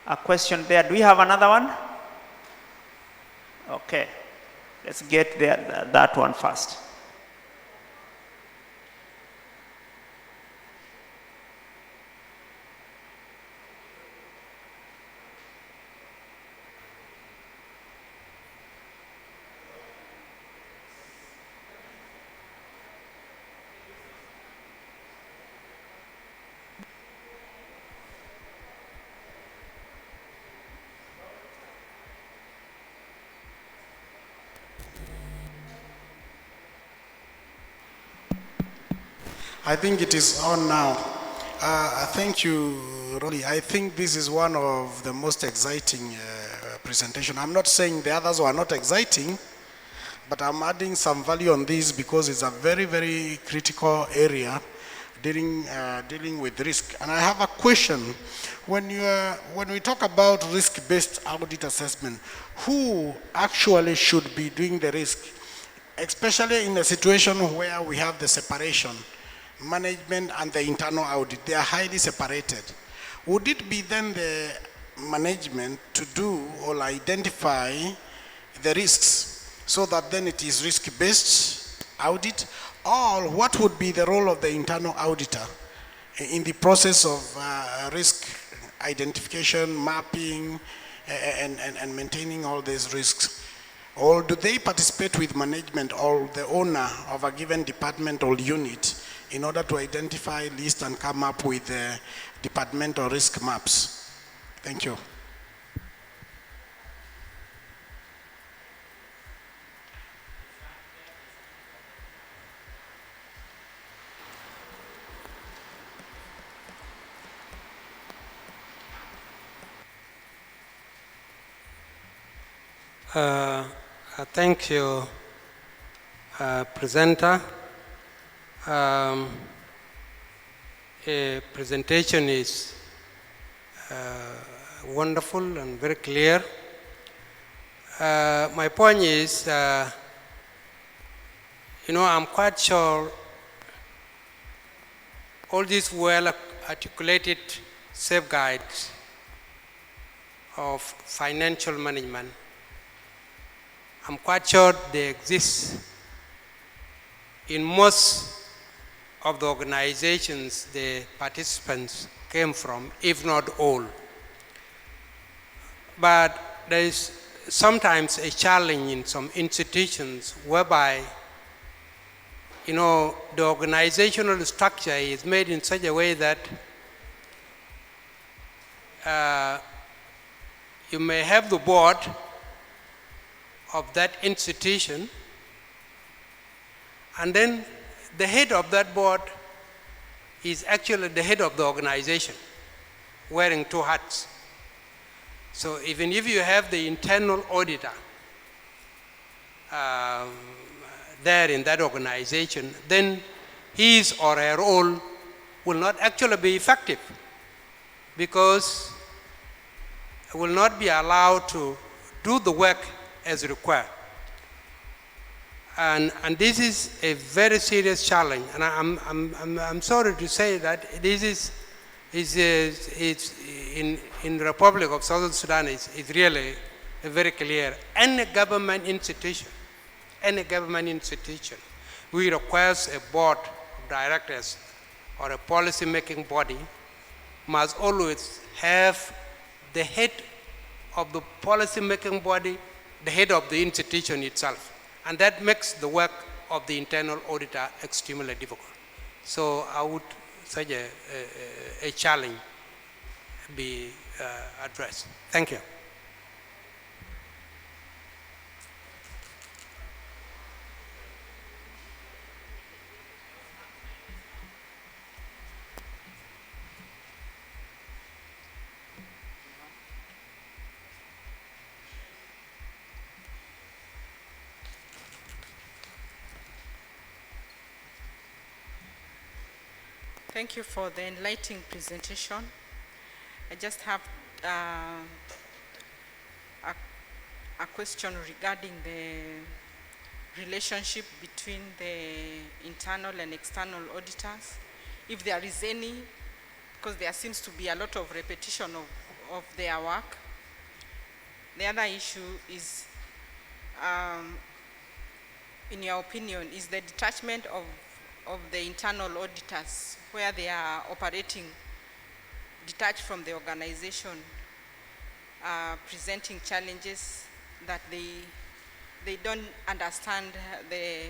a question there. Do we have another one? Okay, let's get there, that one first. I think it is on now. Thank you, Rolly. I think this is one of the most exciting presentation. I'm not saying the others were not exciting, but I'm adding some value on this because it's a very, very critical area dealing with risk. And I have a question. When we talk about risk-based audit assessment, who actually should be doing the risk, especially in a situation where we have the separation? Management and the internal audit, they are highly separated. Would it be then the management to do or identify the risks so that then it is risk-based audit? Or what would be the role of the internal auditor in the process of risk identification, mapping, and maintaining all these risks? Or do they participate with management or the owner of a given department or unit in order to identify, list, and come up with departmental risk maps? Thank you. Thank you, presenter. A presentation is wonderful and very clear. My point is, I'm quite sure all these well-articulated safeguards of financial management, I'm quite sure they exist in most of the organizations the participants came from, if not all. But there is sometimes a challenge in some institutions whereby, the organizational structure is made in such a way that you may have the board of that institution, and then the head of that board is actually the head of the organization, wearing two hats. So even if you have the internal auditor there in that organization, then his or her role will not actually be effective because it will not be allowed to do the work as required. And this is a very serious challenge, and I'm sorry to say that this is in the Republic of Southern Sudan is really very clear. Any government institution which requires a board of directors or a policy-making body must always have the head of the policy-making body, the head of the institution itself. And that makes the work of the internal auditor extremely difficult. So I would such a challenge be addressed. Thank you. Thank you for the enlightening presentation. I just have a question regarding the relationship between the internal and external auditors. If there is any, because there seems to be a lot of repetition of their work. The other issue is, in your opinion, is the detachment of the internal auditors, where they are operating detached from the organization, presenting challenges that they don't understand the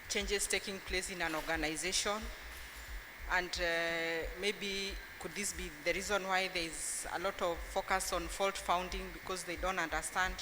changes taking place in an organization, and maybe could this be the reason why there is a lot of focus on fault finding, because they don't understand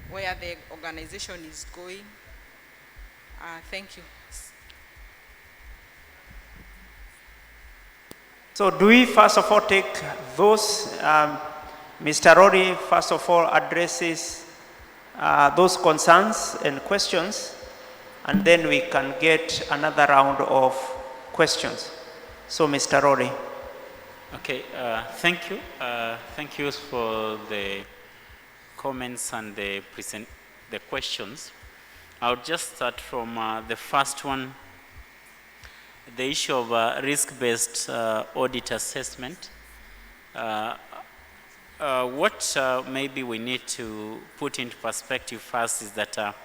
where the organization is going? Thank you. So do we first of all take those, Mr. Rory first of all addresses those concerns and questions, and then we can get another round of questions. So Mr. Rory. Okay, thank you. Thank you for the comments and the questions. I'll just start from the first one, the issue of risk-based audit assessment. What maybe we need to put into perspective first is that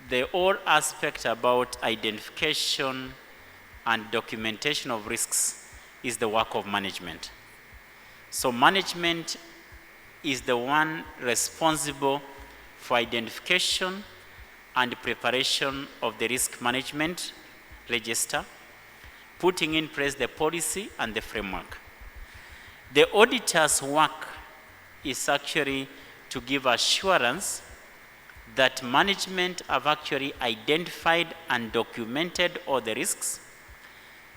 the whole aspect about identification and documentation of risks is the work of management. So management is the one responsible for identification and preparation of the risk management register, putting in place the policy and the framework. The auditor's work is actually to give assurance that management have actually identified and documented all the risks.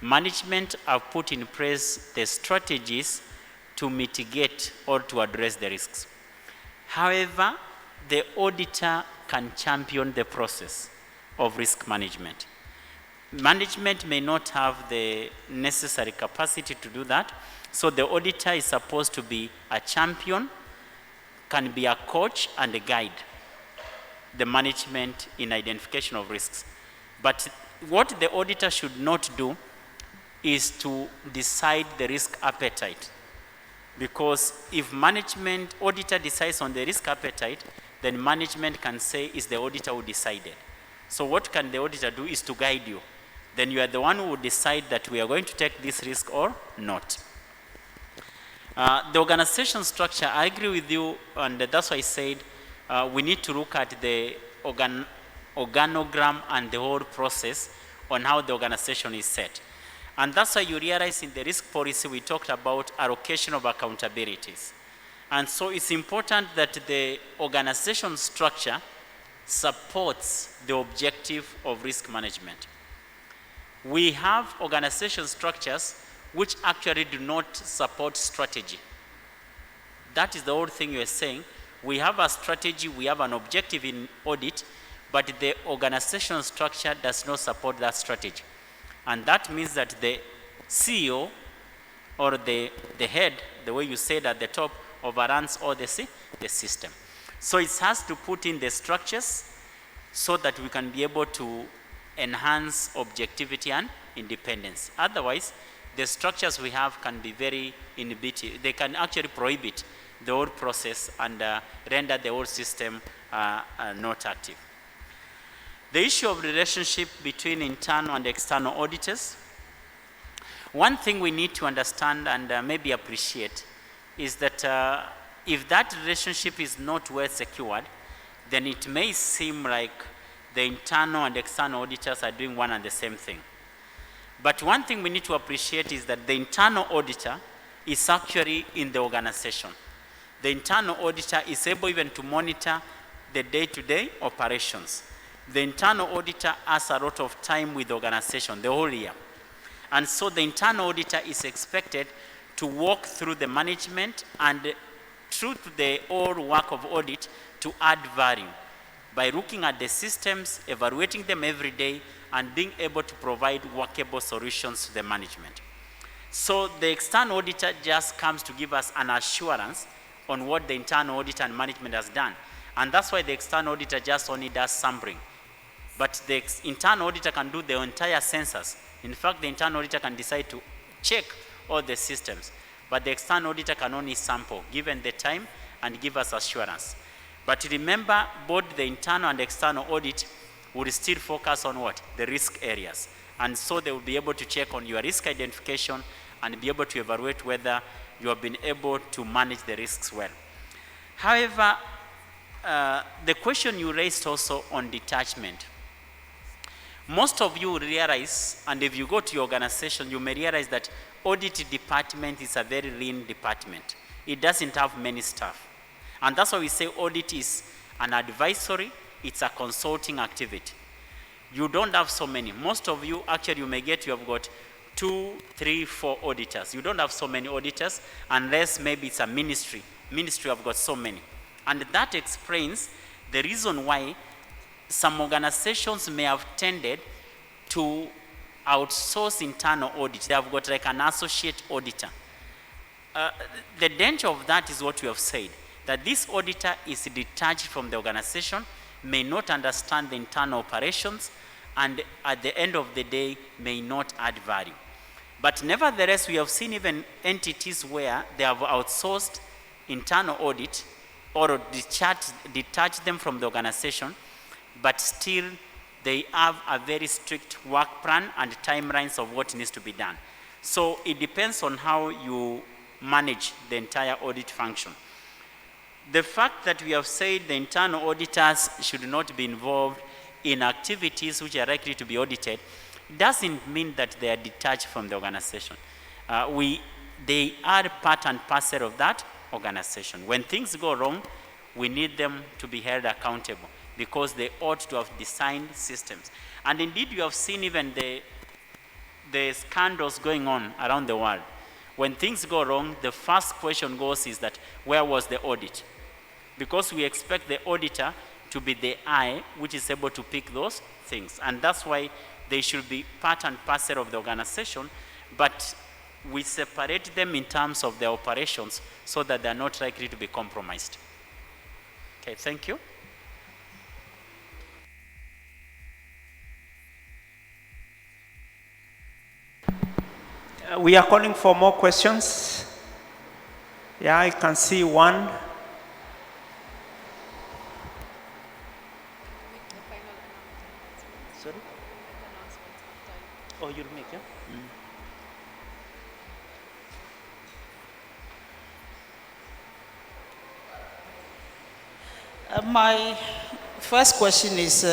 Management have put in place the strategies to mitigate or to address the risks. However, the auditor can champion the process of risk management. Management may not have the necessary capacity to do that, so the auditor is supposed to be a champion, can be a coach and a guide the management in identification of risks. But what the auditor should not do is to decide the risk appetite. Because if management auditor decides on the risk appetite, then management can say it's the auditor who decided. So what can the auditor do is to guide you. Then you are the one who will decide that we are going to take this risk or not. The organization structure, I agree with you, and that's why I said we need to look at the organogram and the whole process on how the organization is set. And that's why you realize in the risk policy we talked about allocation of accountabilities. And so it's important that the organization structure supports the objective of risk management. We have organization structures which actually do not support strategy. That is the whole thing you're saying. We have a strategy, we have an objective in audit, but the organizational structure does not support that strategy. And that means that the CEO or the head, the way you said at the top, overruns all the system. So it has to put in the structures so that we can be able to enhance objectivity and independence. Otherwise, the structures we have can be very inhibitive. They can actually prohibit the whole process and render the whole system not active. The issue of relationship between internal and external auditors. One thing we need to understand and maybe appreciate is that if that relationship is not well secured, then it may seem like the internal and external auditors are doing one and the same thing. But one thing we need to appreciate is that the internal auditor is actually in the organization. The internal auditor is able even to monitor the day-to-day operations. The internal auditor has a lot of time with the organization the whole year. And so the internal auditor is expected to walk through the management and through to the whole work of audit to add value by looking at the systems, evaluating them every day, and being able to provide workable solutions to the management. So the external auditor just comes to give us an assurance on what the internal auditor and management has done. And that's why the external auditor just only does sampling. But the internal auditor can do the entire census. In fact, the internal auditor can decide to check all the systems. but the external auditor can only sample given the time and give us assurance. But remember, both the internal and external audit will still focus on what? The risk areas. And so they will be able to check on your risk identification and be able to evaluate whether you have been able to manage the risks well. However, the question you raised also on detachment. Most of you realize, and if you go to your organization, you may realize that audit department is a very lean department. It doesn't have many staff. And that's why we say audit is an advisory, it's a consulting activity. You don't have so many. Most of you, actually, you have got 2, 3, 4 auditors. You don't have so many auditors unless maybe it's a ministry. Ministry have got so many. And that explains the reason why some organizations may have tended to outsource internal audit. They have got like an associate auditor. The danger of that is what we have said, that this auditor is detached from the organization, may not understand the internal operations, and at the end of the day may not add value. But nevertheless, we have seen even entities where they have outsourced internal audit or detached them from the organization, but still they have a very strict work plan and timelines of what needs to be done. So it depends on how you manage the entire audit function. The fact that we have said the internal auditors should not be involved in activities which are likely to be audited doesn't mean that they are detached from the organization. They are part and parcel of that organization. When things go wrong, we need them to be held accountable because they ought to have designed systems. And indeed, you have seen even the scandals going on around the world. When things go wrong, the first question goes is that, where was the audit? Because we expect the auditor to be the eye which is able to pick those things. And that's why they should be part and parcel of the organization, but we separate them in terms of their operations so that they're not likely to be compromised. Okay, thank you. We are calling for more questions. Yeah, I can see one. Sorry? Oh, you'll make it? My first question is,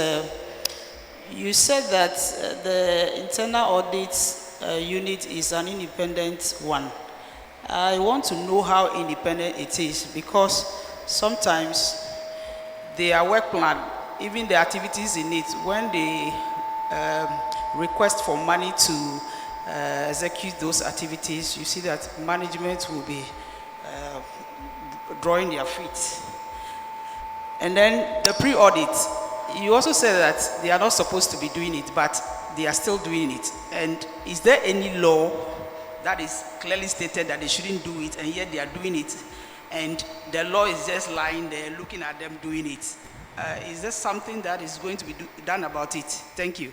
you said that the internal audit unit is an independent one. I want to know how independent it is, because sometimes their work plan, even the activities in it, when they request for money to execute those activities, you see that management will be drawing their feet. And then the pre-audit, you also said that they are not supposed to be doing it, but they are still doing it. And is there any law that is clearly stated that they shouldn't do it, and yet they are doing it, and the law is just lying there looking at them doing it? Is there something that is going to be done about it? Thank you.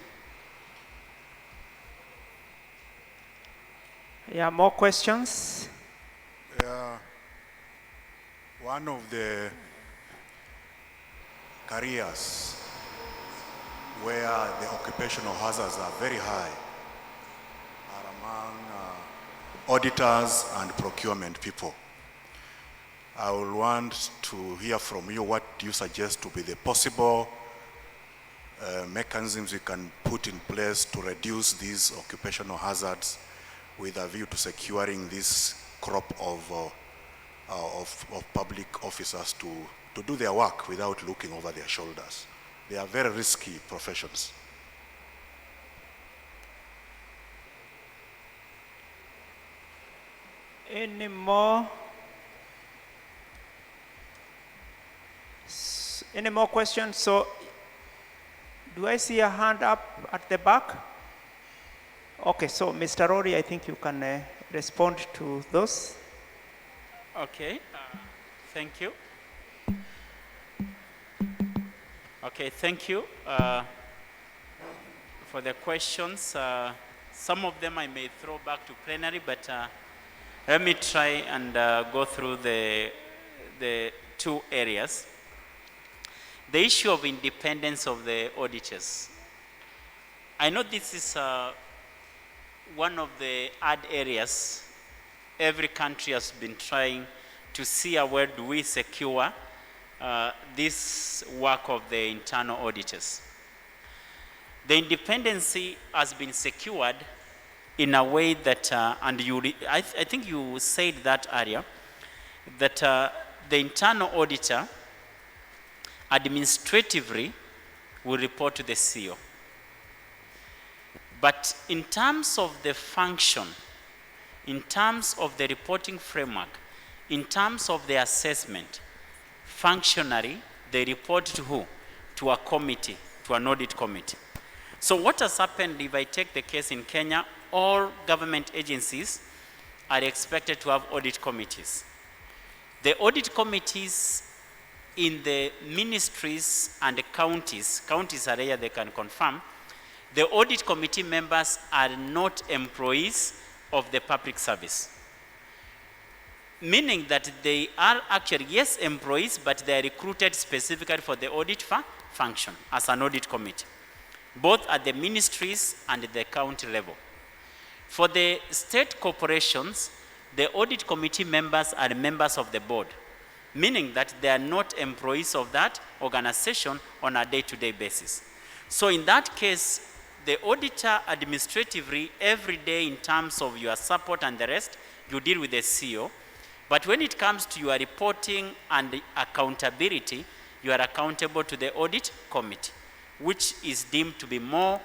Yeah, more questions? One of the careers where the occupational hazards are very high are among auditors and procurement people. I will want to hear from you what you suggest to be the possible mechanisms we can put in place to reduce these occupational hazards with a view to securing this crop of public officers to do their work without looking over their shoulders. They are very risky professions. Any more questions? So, do I see a hand up at the back? Okay, so Mr. Rory, I think you can respond to those. Okay, thank you. Okay, thank you for the questions. Some of them I may throw back to plenary, but Let me try and go through the two areas. The issue of independence of the auditors. I know this is one of the hard areas every country has been trying to see where do we secure this work of the internal auditors. The independency has been secured in a way that, and I think you said that earlier, that the internal auditor administratively will report to the CEO. But in terms of the function, in terms of the reporting framework, in terms of the assessment, functionally, they report to who? To a committee, to an audit committee. So what has happened, if I take the case in Kenya, all government agencies are expected to have audit committees. The audit committees in the ministries and the counties are here, they can confirm, the audit committee members are not employees of the public service. Meaning that they are actually, yes, employees, but they are recruited specifically for the audit function as an audit committee, both at the ministries and the county level. For the state corporations, the audit committee members are members of the board, meaning that they are not employees of that organization on a day-to-day basis. So in that case, the auditor administratively, every day in terms of your support and the rest, you deal with the CEO. But when it comes to your reporting and accountability, you are accountable to the audit committee, which is deemed to be more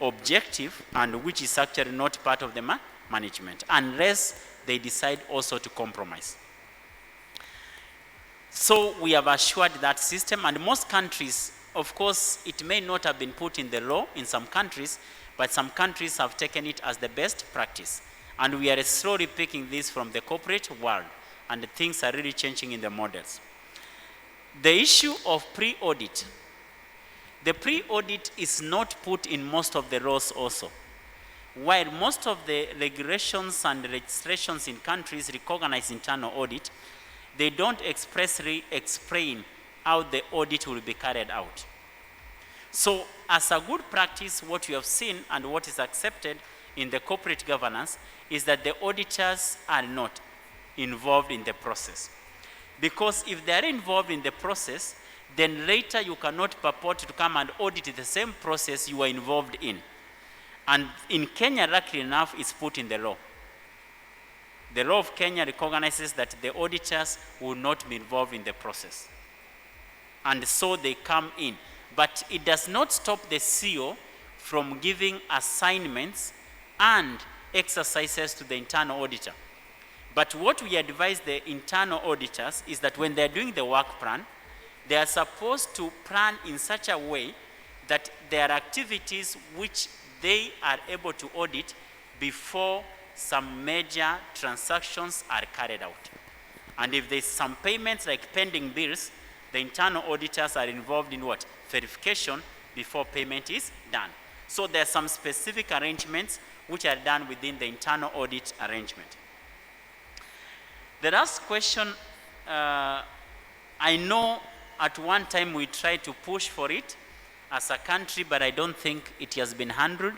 objective and which is actually not part of the management, unless they decide also to compromise. So we have assured that system, and most countries, of course, it may not have been put in the law in some countries, but some countries have taken it as the best practice. And we are slowly picking this from the corporate world, and things are really changing in the models. The issue of pre-audit. The pre-audit is not put in most of the laws also. While most of the regulations and legislations in countries recognize internal audit, they don't expressly explain how the audit will be carried out. So as a good practice, what you have seen and what is accepted in the corporate governance is that the auditors are not involved in the process. Because if they are involved in the process, then later you cannot purport to come and audit the same process you were involved in. And in Kenya, luckily enough, it's put in the law. The law of Kenya recognizes that the auditors will not be involved in the process. And so they come in. But it does not stop the CEO from giving assignments and exercises to the internal auditor. But what we advise the internal auditors is that when they're doing the work plan, they are supposed to plan in such a way that there are activities which they are able to audit before some major transactions are carried out. And if there's some payments like pending bills, the internal auditors are involved in what? Verification before payment is done. So there are some specific arrangements which are done within the internal audit arrangement. The last question, I know at one time we tried to push for it as a country, but I don't think it has been handled.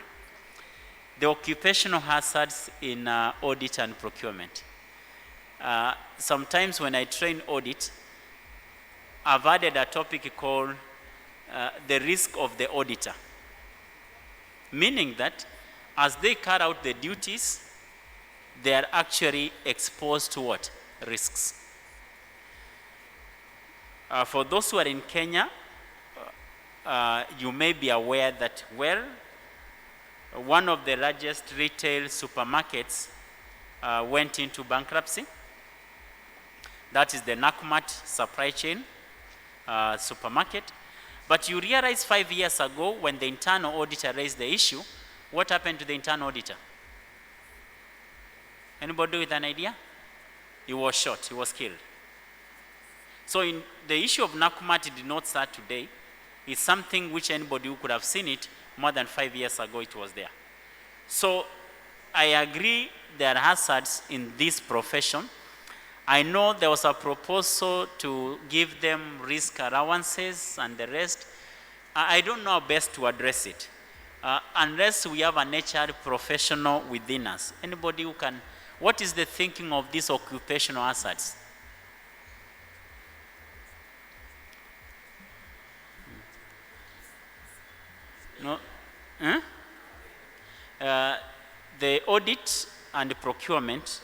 The occupational hazards in audit and procurement. Sometimes when I train audit, I've added a topic called the risk of the auditor. Meaning that as they carry out the duties, they are actually exposed to what? Risks. For those who are in Kenya, you may be aware that, well, one of the largest retail supermarkets went into bankruptcy. That is the Nakumatt supply chain supermarket. But you realize 5 years ago when the internal auditor raised the issue, what happened to the internal auditor? Anybody with an idea? He was shot, he was killed. So in the issue of Nakumatt did not start today. It's something which anybody who could have seen it more than 5 years ago, it was there. So I agree there are hazards in this profession. I know there was a proposal to give them risk allowances and the rest. I don't know how best to address it. Unless we have an HR professional within us. Anybody who can, what is the thinking of these occupational hazards? No? Huh? The audit and procurement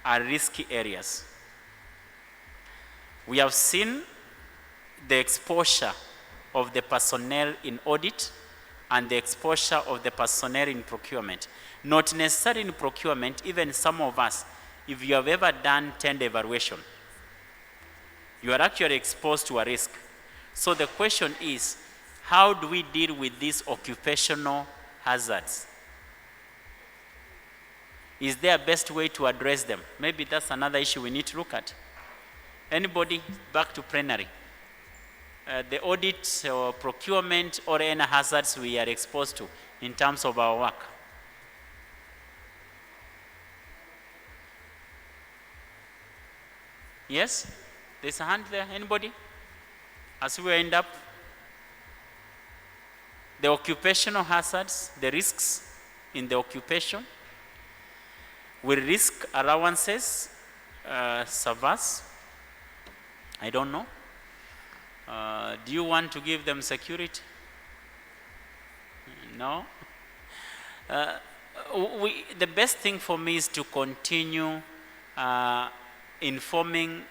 are risky areas. We have seen the exposure of the personnel in audit and the exposure of the personnel in procurement. Not necessarily in procurement, even some of us, if you have ever done tender evaluation, you are actually exposed to a risk. So the question is, how do we deal with these occupational hazards? Is there a best way to address them? Maybe that's another issue we need to look at. Anybody back to plenary? The audit or procurement or any hazards we are exposed to in terms of our work. Yes? There's a hand there. Anybody? As we end up, the occupational hazards, the risks in the occupation. Will risk allowances survive? I don't know. Do you want to give them security? No? The best thing for me is to continue informing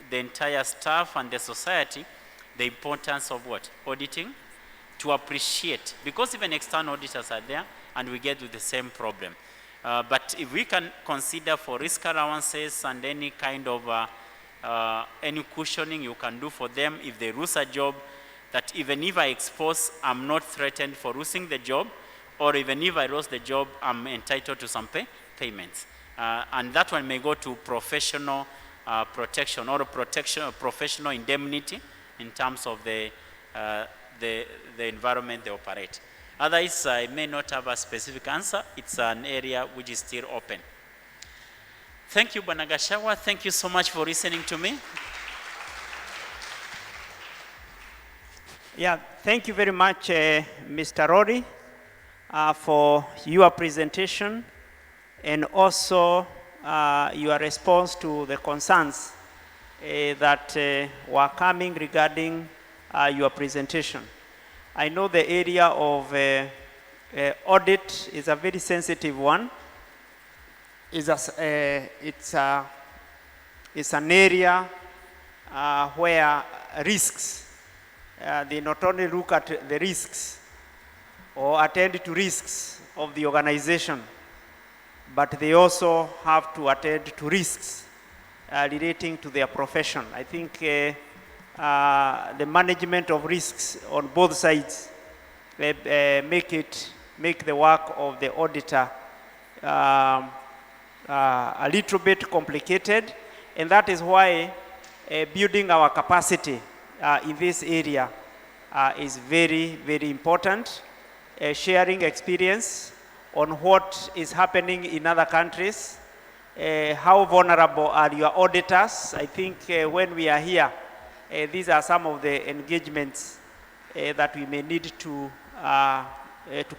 the entire staff and the society the importance of what? Auditing, to appreciate, because even external auditors are there and we get to the same problem. But if we can consider for risk allowances and any kind of any cushioning you can do for them if they lose a job, that even if I expose, I'm not threatened for losing the job, or even if I lost the job, I'm entitled to some payments. And that one may go to professional protection or professional indemnity in terms of the environment they operate. Otherwise, I may not have a specific answer. It's an area which is still open. Thank you, Banagashawa. Thank you so much for listening to me. Yeah, thank you very much, Mr. Rory, for your presentation and also your response to the concerns that were coming regarding your presentation. I know the area of audit is a very sensitive one. It's an area where risks, they not only look at the risks or attend to risks of the organization, but they also have to attend to risks relating to their profession. I think the management of risks on both sides make the work of the auditor a little bit complicated, and that is why building our capacity in this area is very, very important. Sharing experience on what is happening in other countries, how vulnerable are your auditors. I think when we are here, these are some of the engagements that we may need to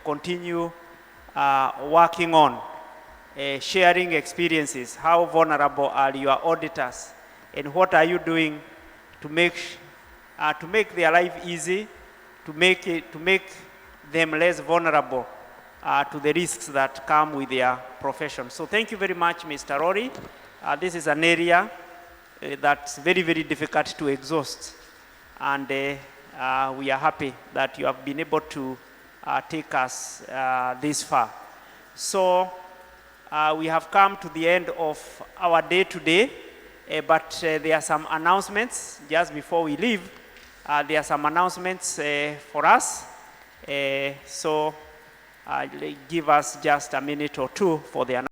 continue working on. Sharing experiences, how vulnerable are your auditors, and what are you doing to make their life easy, to make them less vulnerable to the risks that come with their profession. So thank you very much, Mr. Rory. This is an area that's very, very difficult to exhaust, and we are happy that you have been able to take us this far. So we have come to the end of our day today, but there are some announcements just before we leave. There are some announcements for us, so give us just a minute or two for the announcement.